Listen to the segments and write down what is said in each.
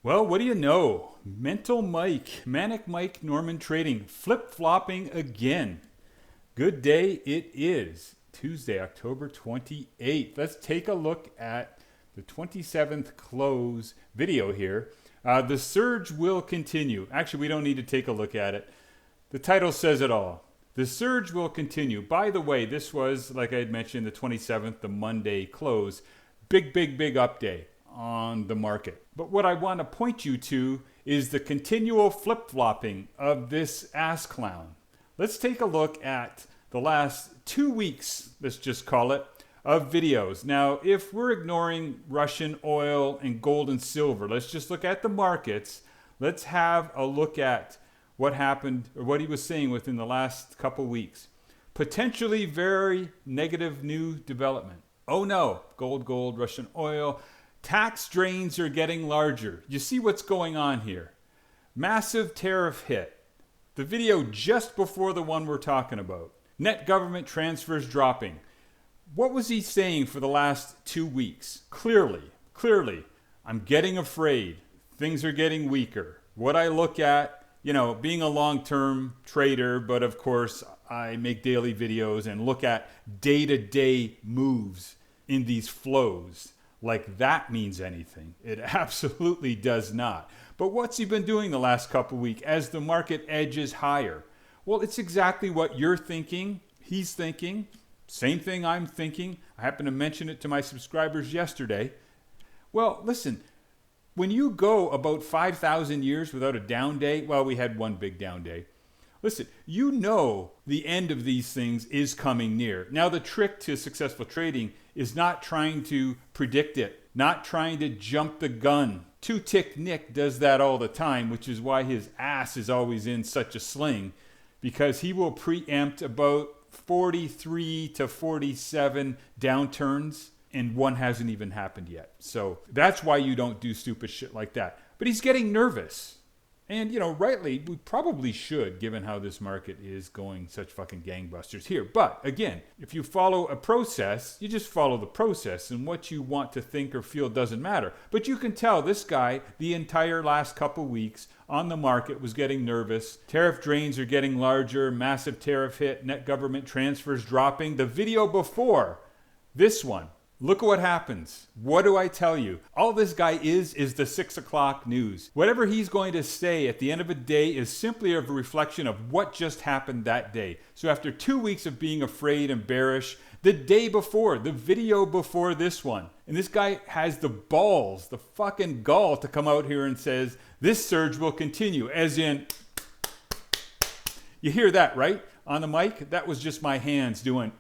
Well, what do you know? Mental Mike, Manic Mike Norman Trading, flip-flopping again. Good day it is. Tuesday, October 28th. Let's take a look at the 27th close video here. The surge will continue. Actually, we don't need to take a look at it. The title says it all. The surge will continue. By the way, this was, like I had mentioned, the 27th, the Monday close. Big update on the market. But what I want to point you to is the continual flip-flopping of this ass clown. Let's take a look at the last 2 weeks, let's just call it, of videos. Now, if we're ignoring Russian oil and gold and silver, let's just look at the markets. Let's have a look at what happened or what he was saying within the last couple weeks. Potentially very negative new development. Oh no, gold, Russian oil. Tax drains are getting larger. You see what's going on here. Massive tariff hit. The video just before the one we're talking about. Net government transfers dropping. What was he saying for the last 2 weeks? Clearly, I'm getting afraid. Things are getting weaker. What I look at, being a long-term trader, but of course I make daily videos and look at day-to-day moves in these flows. Like that means anything. It absolutely does not. But what's he been doing the last couple of weeks as the market edges higher? Well, it's exactly what you're thinking, he's thinking, same thing I'm thinking. I happened to mention it to my subscribers yesterday. Well, listen, when you go about 5,000 years without a down day, well, we had one big down day. Listen, you know the end of these things is coming near. Now, the trick to successful trading is not trying to predict it, not trying to jump the gun. Two-Tick Nick does that all the time, which is why his ass is always in such a sling, because he will preempt about 43 to 47 downturns, and one hasn't even happened yet. So that's why you don't do stupid shit like that. But he's getting nervous. And, rightly, we probably should, given how this market is going such fucking gangbusters here. But, again, if you follow a process, you just follow the process. And what you want to think or feel doesn't matter. But you can tell this guy, the entire last couple weeks on the market, was getting nervous. Tariff drains are getting larger. Massive tariff hit. Net government transfers dropping. The video before this one. Look at what happens. What do I tell you? All this guy is the 6 o'clock news. Whatever he's going to say at the end of a day is simply a reflection of what just happened that day. So after 2 weeks of being afraid and bearish, the day before, the video before this one, and this guy has the balls, the fucking gall to come out here and says, this surge will continue, as in, you hear that, right? On the mic, that was just my hands doing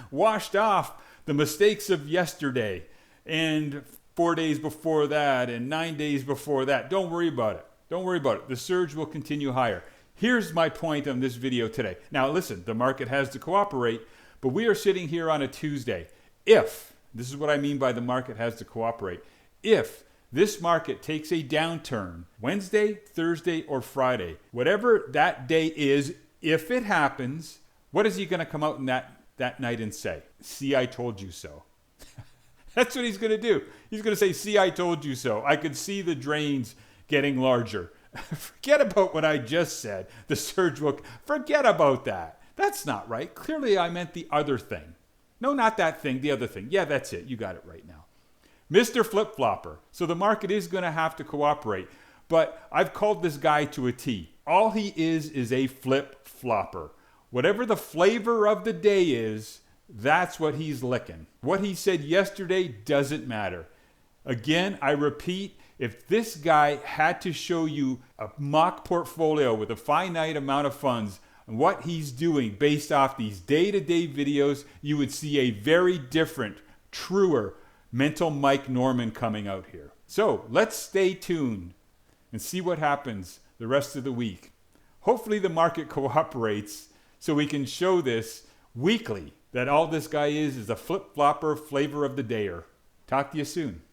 washed off the mistakes of yesterday and 4 days before that and 9 days before that. Don't worry about it. The surge will continue higher. Here's my point on this video today. Now listen, the market has to cooperate, but we are sitting here on a Tuesday. This is what I mean by the market has to cooperate. If this market takes a downturn Wednesday, Thursday, or Friday, whatever that day is, if it happens, what is he going to come out in that night and say? See, I told you so. That's what he's going to do. He's going to say, see, I told you so. I could see the drains getting larger. Forget about what I just said. The surge will... Forget about that. That's not right. Clearly, I meant the other thing. No, not that thing, the other thing. Yeah, that's it. You got it right now. Mr. Flip-Flopper. So the market is going to have to cooperate. But I've called this guy to a T. All he is a flip-flopper. Whatever the flavor of the day is, that's what he's licking. What he said yesterday doesn't matter. Again, I repeat, if this guy had to show you a mock portfolio with a finite amount of funds and what he's doing based off these day-to-day videos, you would see a very different, truer mental Mike Norman coming out here. So let's stay tuned and see what happens the rest of the week. Hopefully the market cooperates so we can show this weekly, that all this guy is a flip-flopper flavor of the dayer. Talk to you soon.